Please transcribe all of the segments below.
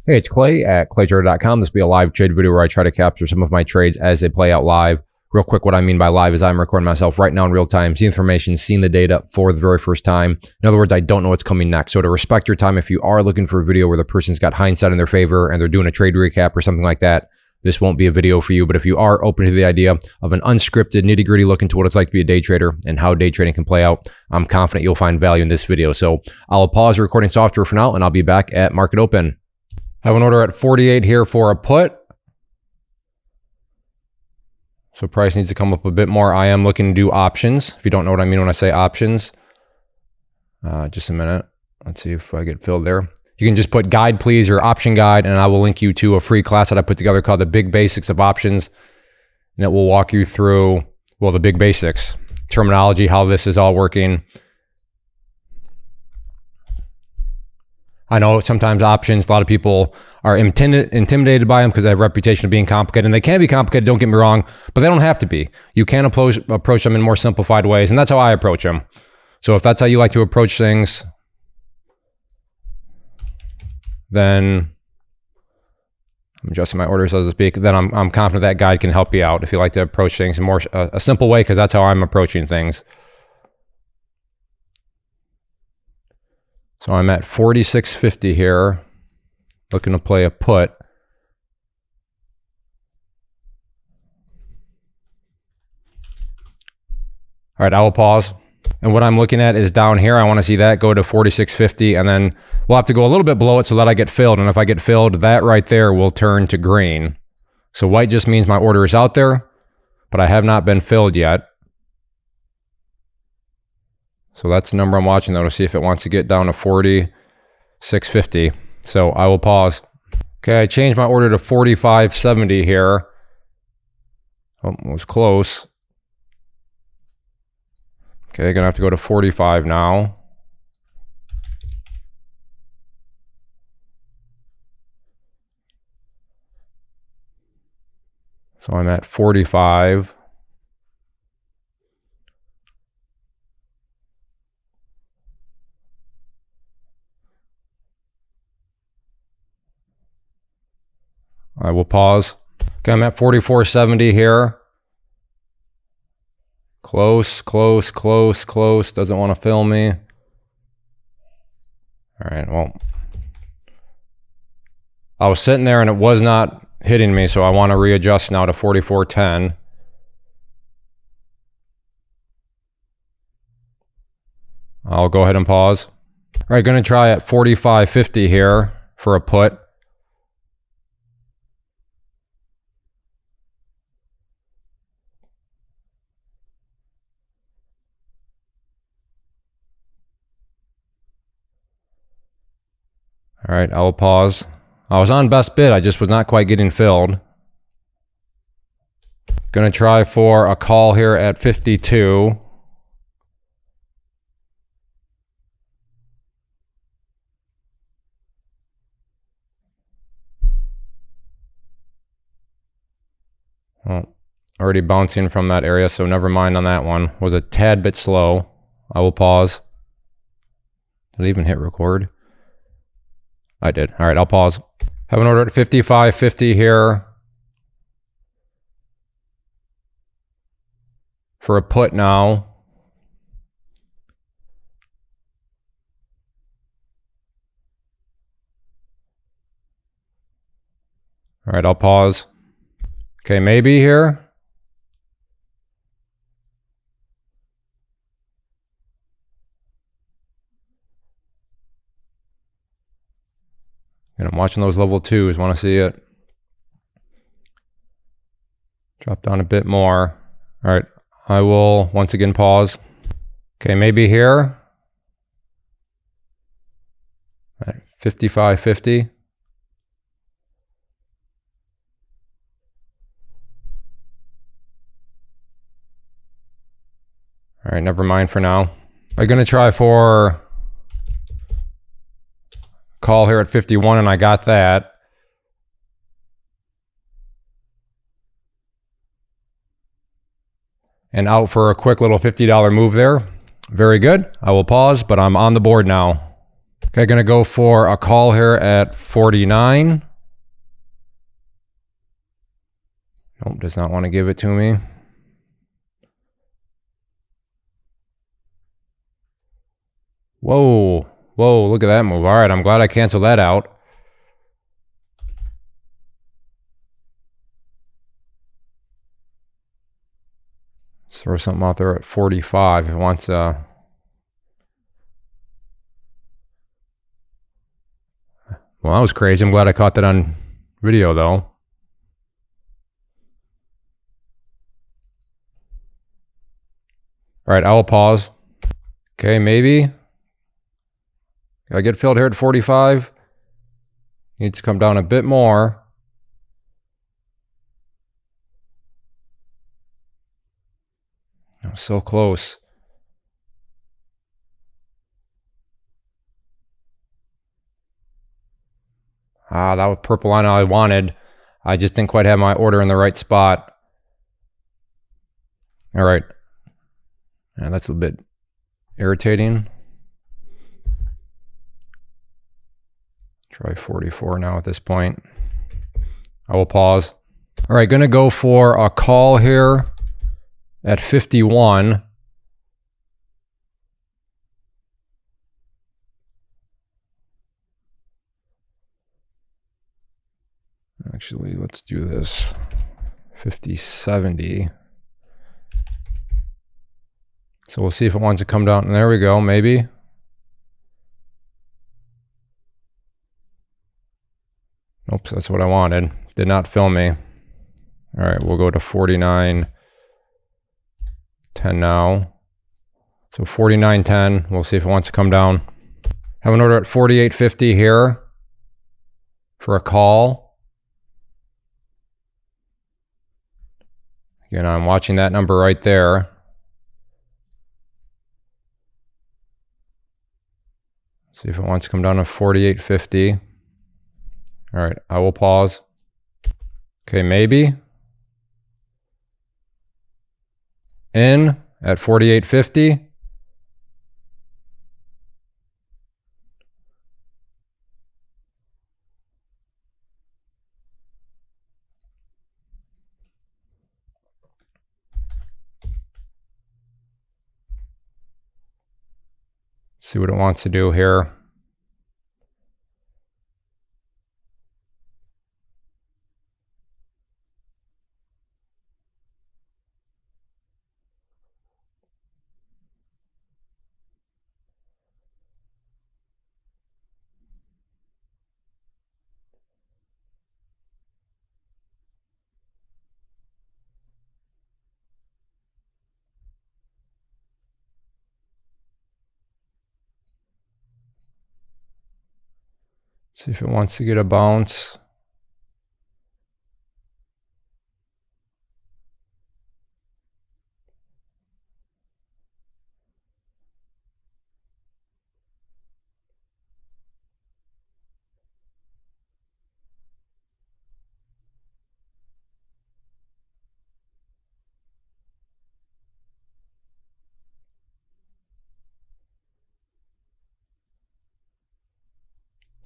Hey, it's Clay at claytrader.com. This will be a live trade video where I try to capture some of my trades as they play out live. Real quick, what I mean by live is I'm recording myself right now in real time, seeing information, seeing the data for the very first time. In other words, I don't know what's coming next. So to respect your time, if you are looking for a video where the person's got hindsight in their favor and they're doing a trade recap or something like that, this won't be a video for you. But if you are open to the idea of an unscripted, nitty-gritty look into what it's like to be a day trader and how day trading can play out, I'm confident you'll find value in this video. So I'll pause the recording software for now and I'll be back at market open. I have an order at 48 here for a put. So price needs to come up a bit more. I am looking to do options. If you don't know what I mean when I say options, just a minute. Let's see if I get filled there. You can just put guide please or option guide, and I will link you to a free class that I put together called the Big Basics of Options. And it will walk you through, well, the big basics, terminology, how this is all working. I know sometimes options, a lot of people are intimidated by them because they have a reputation of being complicated. And they can be complicated, don't get me wrong, but they don't have to be. You can approach them in more simplified ways, and that's how I approach them. So if that's how you like to approach things, then I'm adjusting my orders as I speak. Then I'm confident that guide can help you out if you like to approach things in more a simple way, because that's how I'm approaching things. So I'm at 46.50 here, looking to play a put. All right, I will pause. And what I'm looking at is down here. I want to see that go to 46.50, and then we'll have to go a little bit below it so that I get filled. And if I get filled, that right there will turn to green. So white just means my order is out there, but I have not been filled yet. So that's the number I'm watching though, to see if it wants to get down to 46.50. So I will pause. Okay, I changed my order to 45.70 here. Oh, it was close. Okay, gonna have to go to 45 now. So I'm at 45. I will pause. Okay, I'm at 44.70 here. Close, close, close, close. Doesn't want to fill me. All right, well, I was sitting there and it was not hitting me, so I want to readjust now to 44.10. I'll go ahead and pause. All right, going to try at 45.50 here for a put. All right, I will pause. I was on best bid, I just was not quite getting filled. Gonna try for a call here at 52. Well, already bouncing from that area, so never mind on that one. Was a tad bit slow. I will pause. Did it even hit record? I did. All right, I'll pause. Have an order at 55.50 here for a put now. All right, I'll pause. Okay, maybe here. And I'm watching those level 2s, want to see it. Drop down a bit more. All right, I will once again pause. Okay, maybe here. All right, 55.50. All right, never mind for now. I'm going to try for call here at 51, and I got that. And out for a quick little $50 move there. Very good. I will pause, but I'm on the board now. Okay, gonna go for a call here at 49. Nope, does not want to give it to me. Whoa, whoa, look at that move. All right, I'm glad I canceled that out. Let's throw something out there at 45. It wants well, that was crazy. I'm glad I caught that on video though. All right, I will pause. Okay, maybe. I get filled here at 45. Needs to come down a bit more. Oh, so close. Ah, that was purple line I wanted. I just didn't quite have my order in the right spot. All right. Yeah, that's a bit irritating. Try 44 now at this point. I will pause. All right, gonna go for a call here at 51. Actually, let's do this. 50.70. So we'll see if it wants to come down. And there we go, maybe. Oops, that's what I wanted. Did not fill me. All right, we'll go to 49.10 now. So 49.10. We'll see if it wants to come down. Have an order at 48.50 here for a call. Again, I'm watching that number right there. See if it wants to come down to 48.50. All right, I will pause. Okay, maybe. In at 48.50. See what it wants to do here. See if it wants to get a bounce.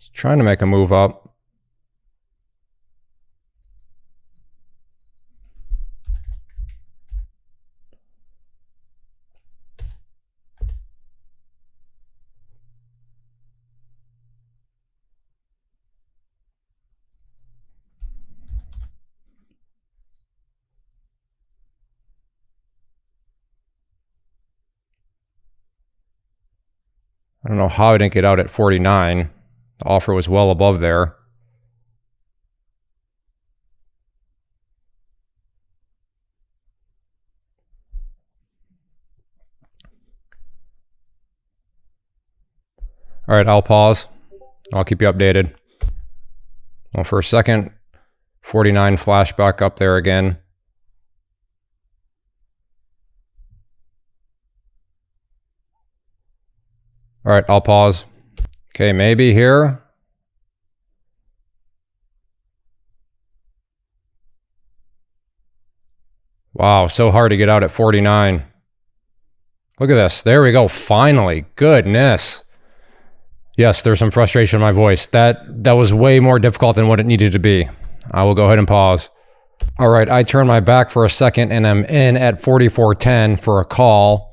It's trying to make a move up. I don't know how I didn't get out at 49. The offer was well above there. All right, I'll pause. I'll keep you updated. Well, for a second, 49 flashback up there again. All right, I'll pause. Okay, maybe here. Wow, so hard to get out at 49. Look at this. There we go. Finally. Goodness. Yes, there's some frustration in my voice. That was way more difficult than what it needed to be. I will go ahead and pause. All right, I turn my back for a second and I'm in at 44.10 for a call.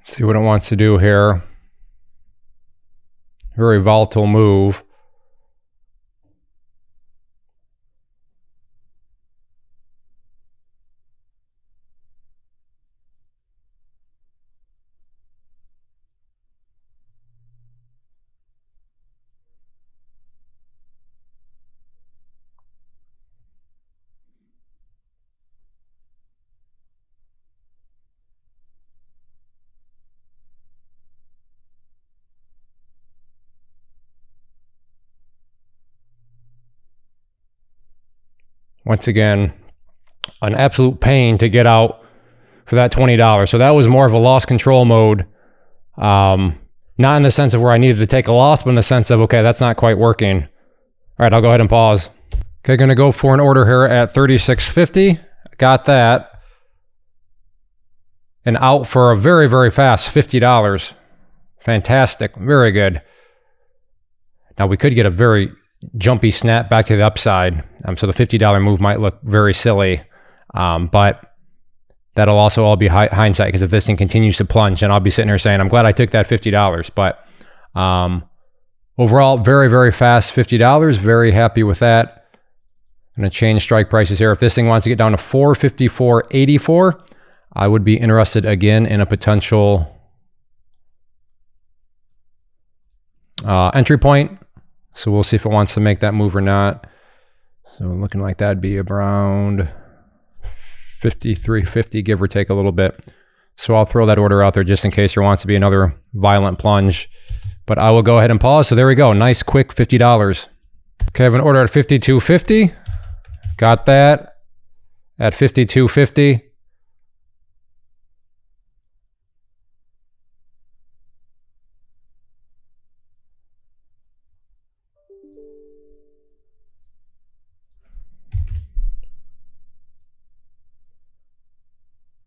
See what it wants to do here. Very volatile move. Once again, an absolute pain to get out for that $20. So that was more of a loss control mode. Not in the sense of where I needed to take a loss, but in the sense of, okay, that's not quite working. All right, I'll go ahead and pause. Okay, going to go for an order here at 36.50. Got that. And out for a very, very fast $50. Fantastic. Very good. Now we could get a very jumpy snap back to the upside. So the $50 move might look very silly. But that'll also all be hindsight, because if this thing continues to plunge, then I'll be sitting here saying, I'm glad I took that $50. But overall, very, very fast $50. Very happy with that. I'm going to change strike prices here. If this thing wants to get down to 454.84, I would be interested again in a potential entry point. So we'll see if it wants to make that move or not. So looking like that'd be around 53.50, give or take a little bit. So I'll throw that order out there just in case there wants to be another violent plunge. But I will go ahead and pause. So there we go. Nice, quick $50. Okay, I have an order at 52.50. Got that at 52.50.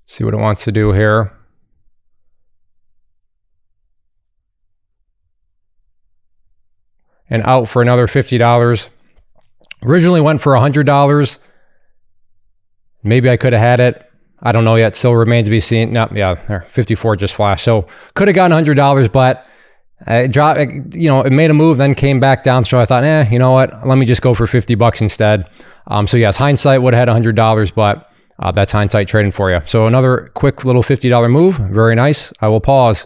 See what it wants to do here. And out for another $50. Originally went for $100. Maybe I could have had it. I don't know yet. Still remains to be seen. No, yeah, there, 54 just flashed. So could have gotten $100, but it dropped. It made a move, then came back down. So I thought, you know what? Let me just go for $50 instead. So yes, hindsight would have had $100, but that's hindsight trading for you. So another quick little $50 move. Very nice. I will pause.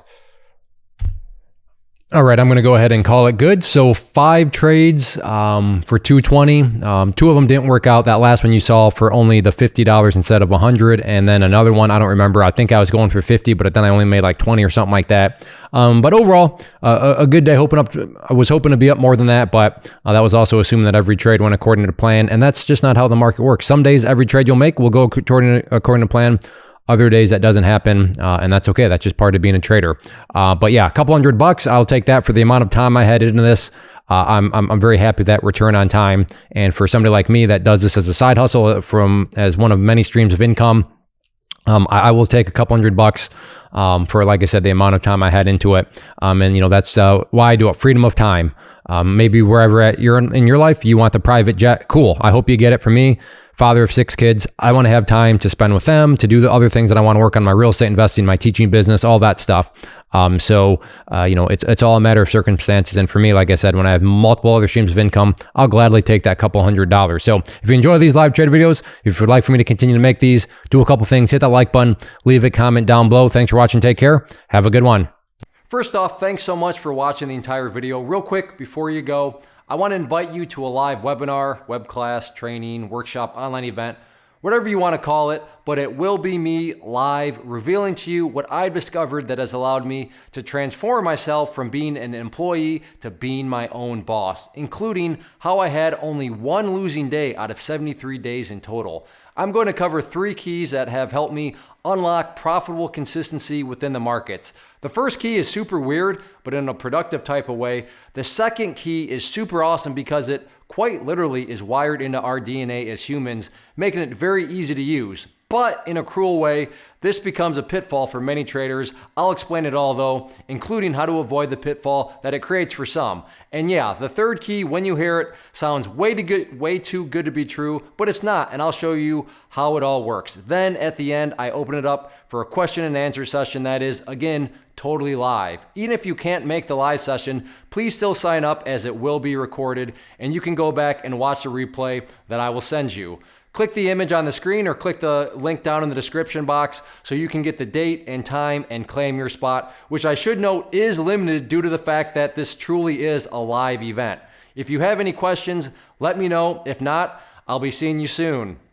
All right, I'm going to go ahead and call it good. So 5 trades for 220. 2 of them didn't work out. That last one you saw for only the $50 instead of 100, and then another one I don't remember. I think I was going for 50, but then I only made like 20 or something like that. But overall, a good day. I was hoping to be up more than that, but that was also assuming that every trade went according to plan, and that's just not how the market works. Some days every trade you'll make will go according to plan. Other days that doesn't happen, and that's okay. That's just part of being a trader. But yeah, a couple $100, I'll take that for the amount of time I had into this. I'm very happy with that return on time. And for somebody like me that does this as a side hustle, as one of many streams of income, I will take a couple $100 for, like I said, the amount of time I had into it. And that's why I do it. Freedom of time. Maybe wherever you're in your life, you want the private jet. Cool. I hope you get it from me. Father of 6 kids. I want to have time to spend with them, to do the other things that I want to work on, my real estate investing, my teaching business, all that stuff. It's all a matter of circumstances. And for me, like I said, when I have multiple other streams of income, I'll gladly take that couple $100. So if you enjoy these live trade videos, if you'd like for me to continue to make these, do a couple things, hit that like button, leave a comment down below. Thanks for watching. Take care. Have a good one. First off, thanks so much for watching the entire video. Real quick, before you go, I want to invite you to a live webinar, web class, training, workshop, online event whatever you want to call it, but it will be me live revealing to you what I've discovered that has allowed me to transform myself from being an employee to being my own boss, including how I had only one losing day out of 73 days in total. I'm going to cover 3 keys that have helped me unlock profitable consistency within the markets. The first key is super weird, but in a productive type of way. The second key is super awesome because it quite literally is wired into our DNA as humans, making it very easy to use. But in a cruel way, this becomes a pitfall for many traders. I'll explain it all though, including how to avoid the pitfall that it creates for some. And yeah, the third key, when you hear it, sounds way too good to be true, but it's not, and I'll show you how it all works. Then at the end, I open it up for a question and answer session that is, again, totally live. Even if you can't make the live session, please still sign up as it will be recorded, and you can go back and watch the replay that I will send you. Click the image on the screen or click the link down in the description box so you can get the date and time and claim your spot, which I should note is limited due to the fact that this truly is a live event. If you have any questions, let me know. If not, I'll be seeing you soon.